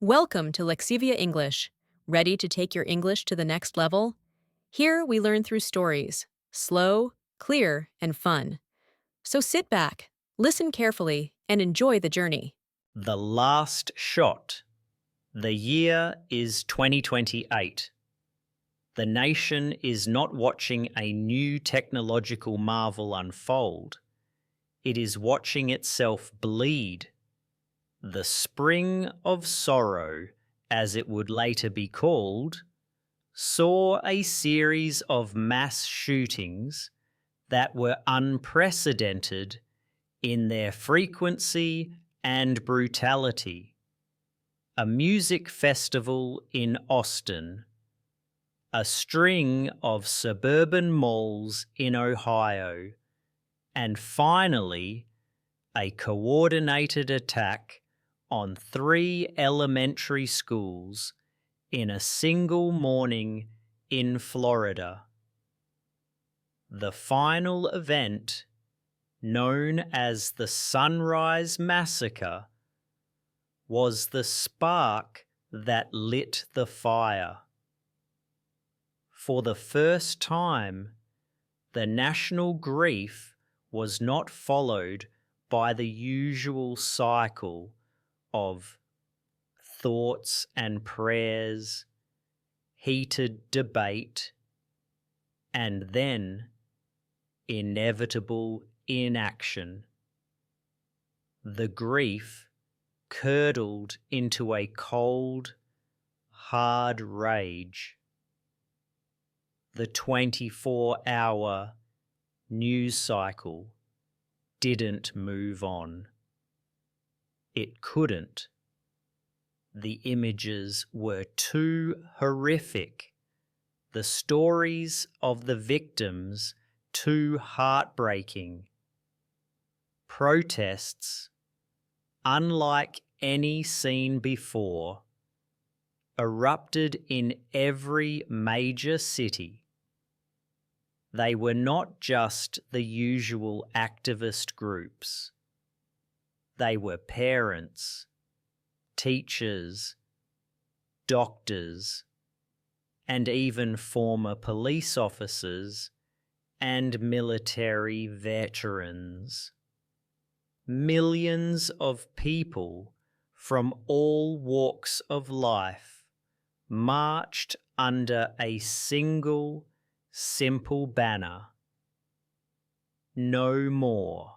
Welcome to Lexivia English. Ready to take your English to the next level? Here we learn through stories, slow, clear, and fun. So sit back, listen carefully, and enjoy the journey. The Last Shot. The year is 2028. The nation is not watching a new technological marvel unfold. It is watching itself bleed. The Spring of Sorrow, as it would later be called, saw a series of mass shootings that were unprecedented in their frequency and brutality. A music festival in Austin, a string of suburban malls in Ohio, and finally, a coordinated attack on 3 elementary schools in a single morning in Florida. The final event, known as the Sunrise Massacre, was the spark that lit the fire. For the first time, the national grief was not followed by the usual cycle of thoughts and prayers, heated debate, and then inevitable inaction. The grief curdled into a cold, hard rage. The 24-hour news cycle didn't move on. It couldn't. The images were too horrific. The stories of the victims too heartbreaking. Protests, unlike any seen before, erupted in every major city. They were not just the usual activist groups. They were parents, teachers, doctors, and even former police officers and military veterans. Millions of people from all walks of life marched under a single, simple banner: no more.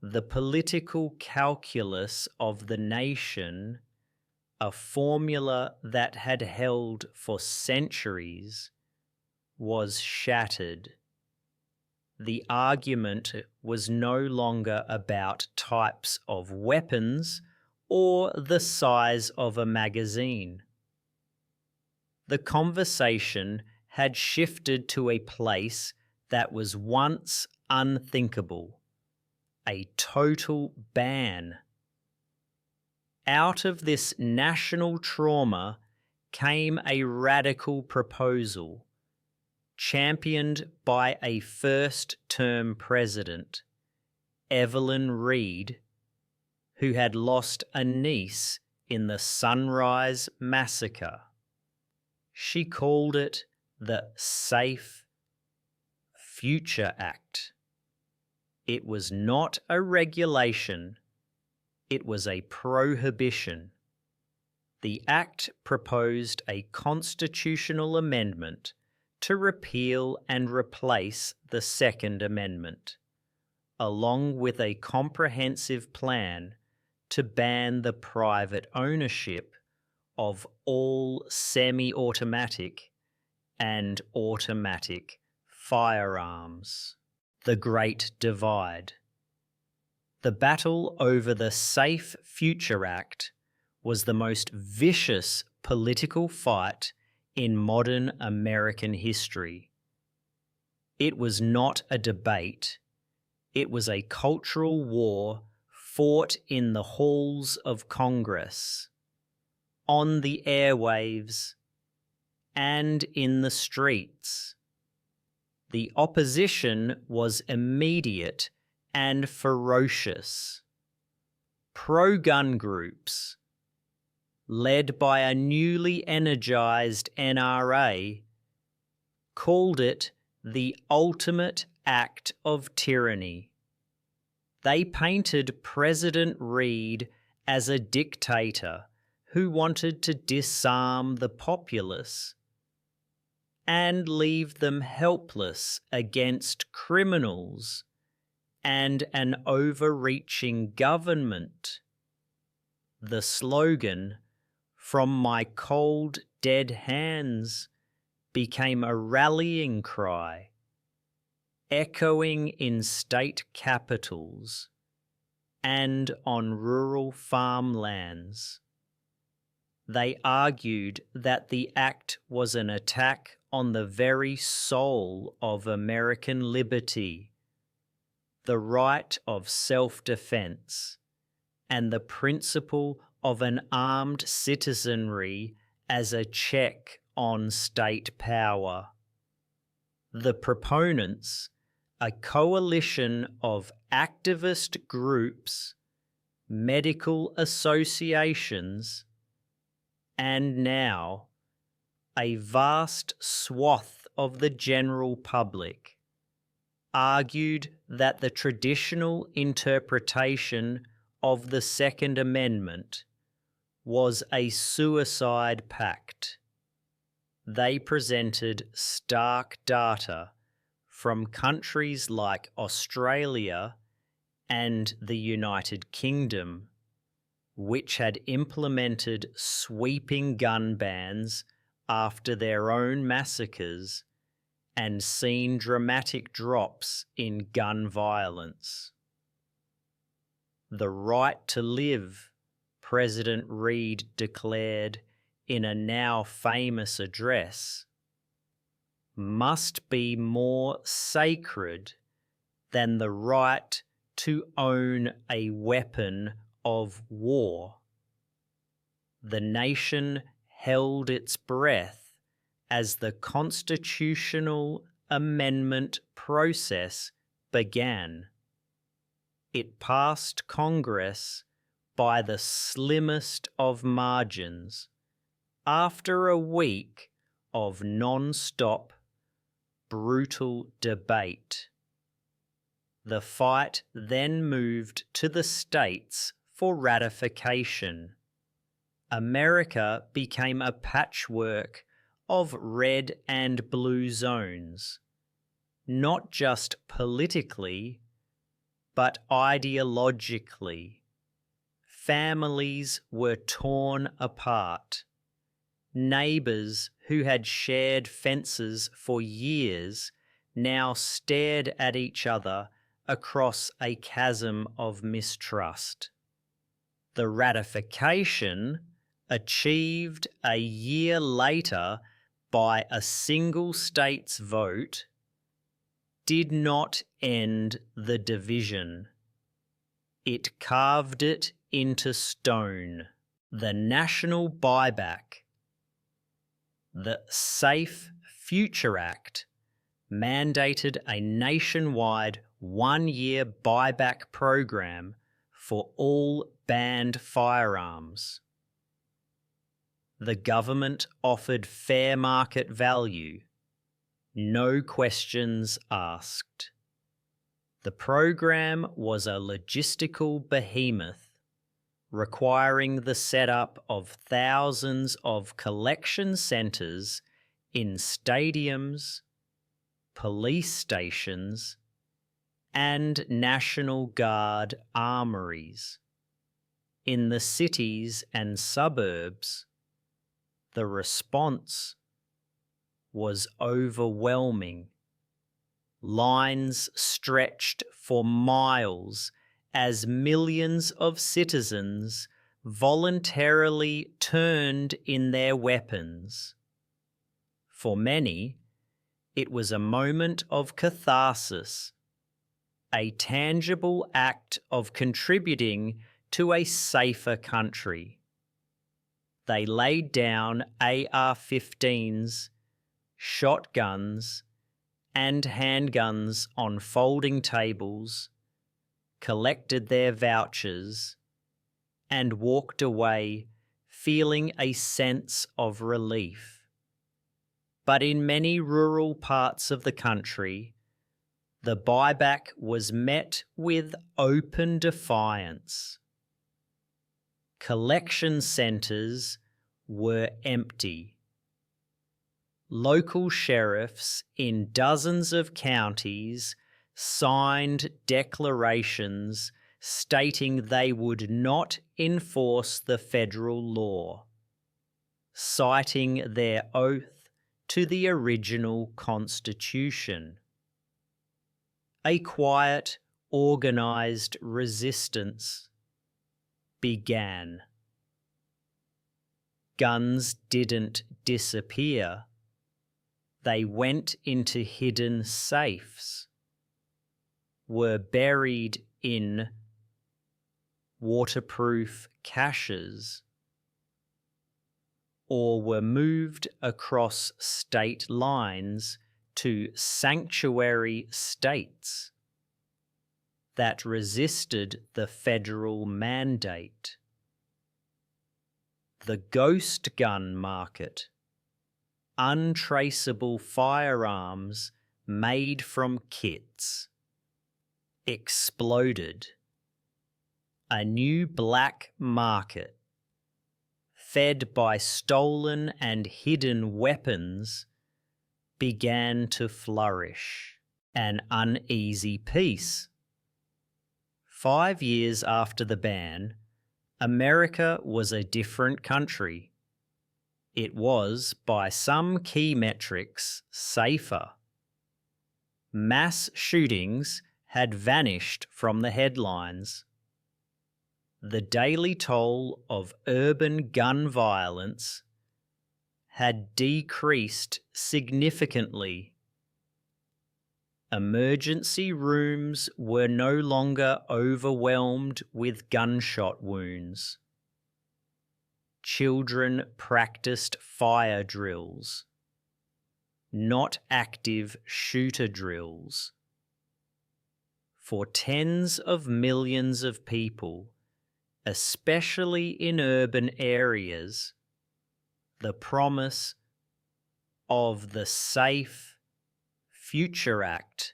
The political calculus of the nation, a formula that had held for centuries, was shattered. The argument was no longer about types of weapons or the size of a magazine. The conversation had shifted to a place that was once unthinkable: a total ban. Out of this national trauma came a radical proposal, championed by a first-term president, Evelyn Reed, who had lost a niece in the Sunrise Massacre. She called it the Safe Future Act. It was not a regulation, it was a prohibition. The act proposed a constitutional amendment to repeal and replace the Second Amendment, along with a comprehensive plan to ban the private ownership of all semi-automatic and automatic firearms. The Great Divide. The battle over the Safe Future Act was the most vicious political fight in modern American history. It was not a debate. It was a cultural war fought in the halls of Congress, on the airwaves, and in the streets. The opposition was immediate and ferocious. Pro-gun groups, led by a newly energized NRA, called it the ultimate act of tyranny. They painted President Reed as a dictator who wanted to disarm the populace and leave them helpless against criminals and an overreaching government. The slogan, "From my cold, dead hands," became a rallying cry, echoing in state capitals and on rural farmlands. They argued that the act was an attack on the very soul of American liberty, the right of self-defense, and the principle of an armed citizenry as a check on state power. The proponents, a coalition of activist groups, medical associations, and now a vast swath of the general public, argued that the traditional interpretation of the Second Amendment was a suicide pact. They presented stark data from countries like Australia and the United Kingdom, which had implemented sweeping gun bans after their own massacres and seen dramatic drops in gun violence. The right to live, President Reed declared in a now famous address, must be more sacred than the right to own a weapon of war. The nation held its breath as the constitutional amendment process began. It passed Congress by the slimmest of margins after a week of non-stop, brutal debate. The fight then moved to the states for ratification. America became a patchwork of red and blue zones, not just politically, but ideologically. Families were torn apart. Neighbours who had shared fences for years now stared at each other across a chasm of mistrust. The ratification, achieved a year later by a single state's vote, did not end the division. It carved it into stone. The National Buyback. The Safe Future Act mandated a nationwide one-year buyback program for all banned firearms. The government offered fair market value, no questions asked. The program was a logistical behemoth, requiring the setup of thousands of collection centres in stadiums, police stations, and National Guard armories. In the cities and suburbs, the response was overwhelming. Lines stretched for miles as millions of citizens voluntarily turned in their weapons. For many, it was a moment of catharsis, a tangible act of contributing to a safer country. They laid down AR-15s, shotguns, and handguns on folding tables, collected their vouchers, and walked away feeling a sense of relief. But in many rural parts of the country, the buyback was met with open defiance. Collection centres were empty. Local sheriffs in dozens of counties signed declarations stating they would not enforce the federal law, citing their oath to the original Constitution. A quiet, organised resistance began. Guns didn't disappear. They went into hidden safes, were buried in waterproof caches, or were moved across state lines to sanctuary states that resisted the federal mandate. The ghost gun market, untraceable firearms made from kits, exploded. A new black market, fed by stolen and hidden weapons, began to flourish. An uneasy peace. 5 years after the ban, America was a different country. It was, by some key metrics, safer. Mass shootings had vanished from the headlines. The daily toll of urban gun violence had decreased significantly. Emergency rooms were no longer overwhelmed with gunshot wounds. Children practiced fire drills, not active shooter drills. For tens of millions of people, especially in urban areas, the promise of the Safe Future Act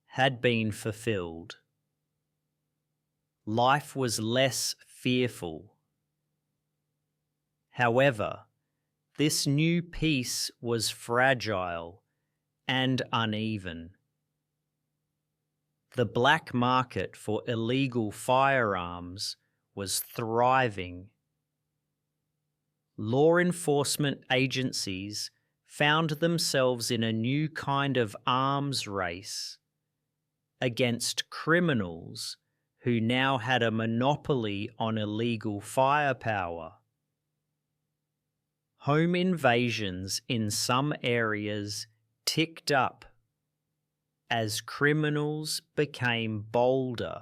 had been fulfilled. Life was less fearful. However, this new peace was fragile and uneven. The black market for illegal firearms was thriving. Law enforcement agencies found themselves in a new kind of arms race against criminals who now had a monopoly on illegal firepower. Home invasions in some areas ticked up as criminals became bolder,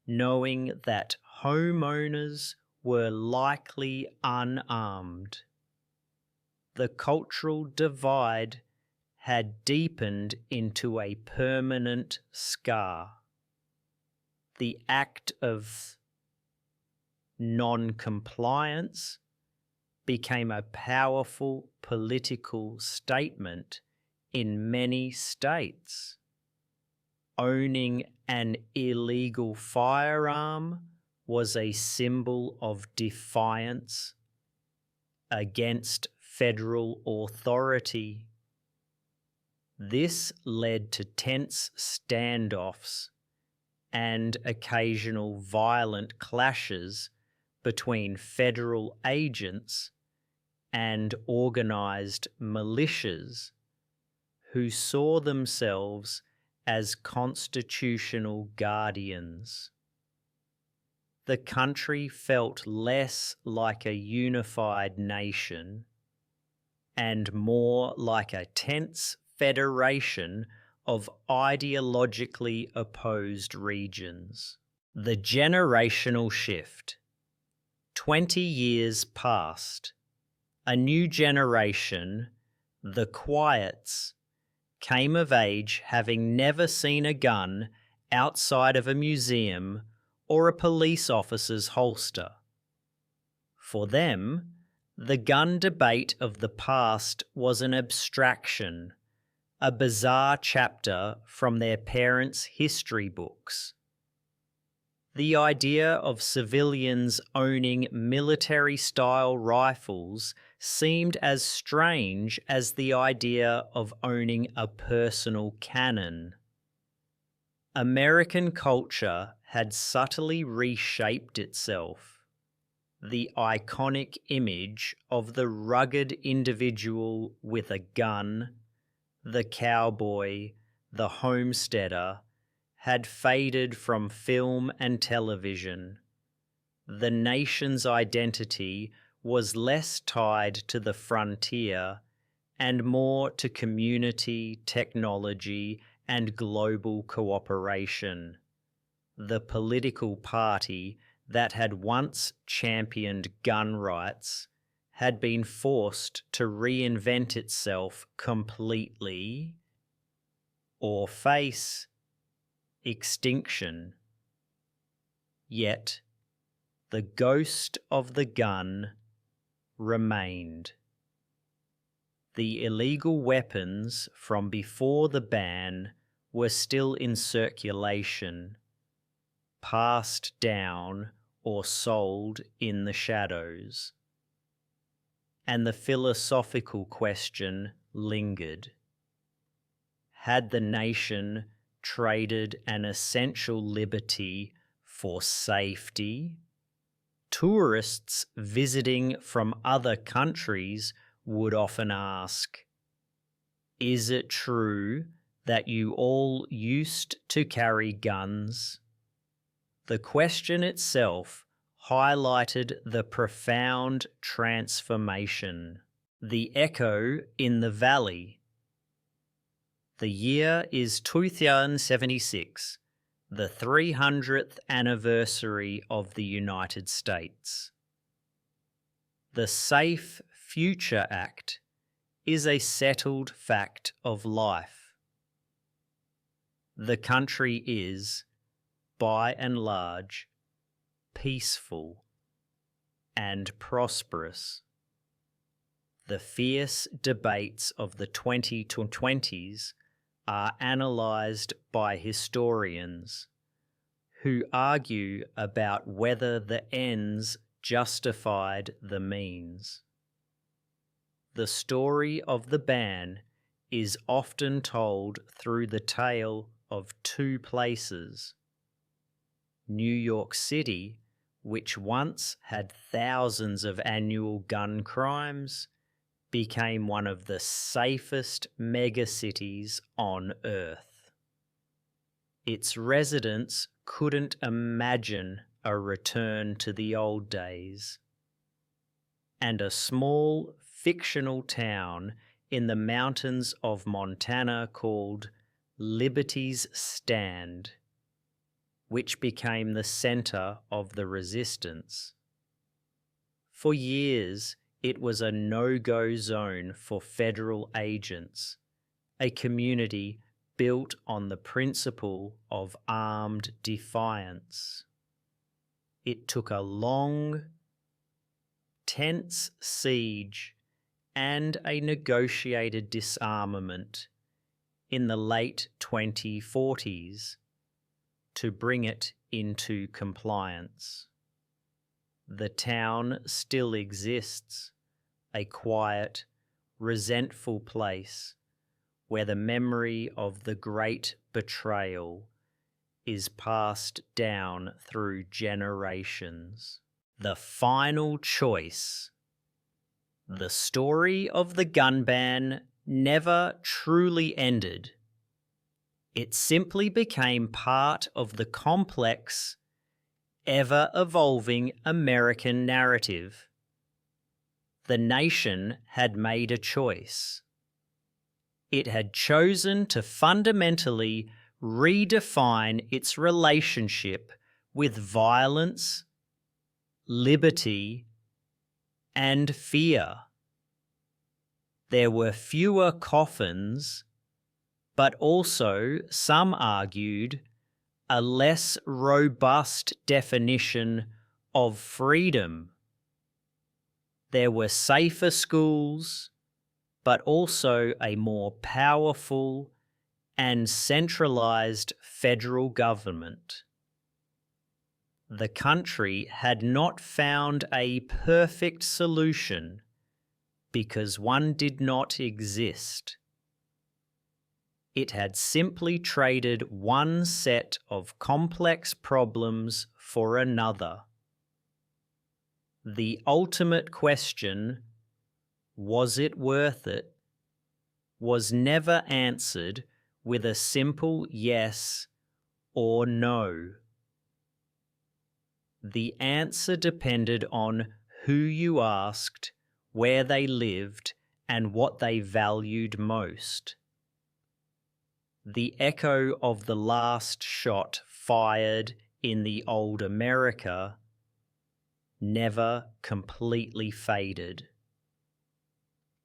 knowing that homeowners were likely unarmed. The cultural divide had deepened into a permanent scar. The act of non-compliance became a powerful political statement in many states. Owning an illegal firearm was a symbol of defiance against federal authority. This led to tense standoffs and occasional violent clashes between federal agents and organized militias who saw themselves as constitutional guardians. The country felt less like a unified nation and more like a tense federation of ideologically opposed regions. The generational shift. 20 years passed. A new generation, the Quiets, came of age having never seen a gun outside of a museum or a police officer's holster. For them, the gun debate of the past was an abstraction, a bizarre chapter from their parents' history books. The idea of civilians owning military-style rifles seemed as strange as the idea of owning a personal cannon. American culture had subtly reshaped itself. The iconic image of the rugged individual with a gun, the cowboy, the homesteader, had faded from film and television. The nation's identity was less tied to the frontier and more to community, technology, and global cooperation. The political party that had once championed gun rights had been forced to reinvent itself completely or face extinction. Yet the ghost of the gun remained. The illegal weapons from before the ban were still in circulation, passed down or sold in the shadows. And the philosophical question lingered. Had the nation traded an essential liberty for safety? Tourists visiting from other countries would often ask, "Is it true that you all used to carry guns?" The question itself highlighted the profound transformation, the echo in the valley. The year is 2076, the 300th anniversary of the United States. The Safe Future Act is a settled fact of life. The country is, by and large, peaceful and prosperous. The fierce debates of the 2020s are analysed by historians who argue about whether the ends justified the means. The story of the ban is often told through the tale of two places. New York City, which once had thousands of annual gun crimes, became one of the safest megacities on Earth. Its residents couldn't imagine a return to the old days. And a small fictional town in the mountains of Montana called Liberty's Stand, which became the center of the resistance. For years, it was a no-go zone for federal agents, a community built on the principle of armed defiance. It took a long, tense siege and a negotiated disarmament in the late 2040s to bring it into compliance. The town still exists, a quiet, resentful place where the memory of the great betrayal is passed down through generations. The final choice. The story of the gun ban never truly ended. It simply became part of the complex, ever-evolving American narrative. The nation had made a choice. It had chosen to fundamentally redefine its relationship with violence, liberty, and fear. There were fewer coffins, but also, some argued, a less robust definition of freedom. There were safer schools, but also a more powerful and centralized federal government. The country had not found a perfect solution because one did not exist. It had simply traded one set of complex problems for another. The ultimate question, was it worth it, was never answered with a simple yes or no. The answer depended on who you asked, where they lived, and what they valued most. The echo of the last shot fired in the old America never completely faded.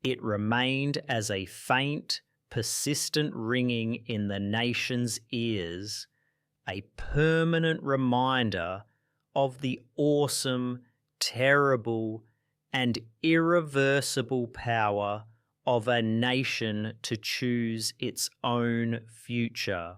It remained as a faint, persistent ringing in the nation's ears, a permanent reminder of the awesome, terrible, and irreversible power of a nation to choose its own future.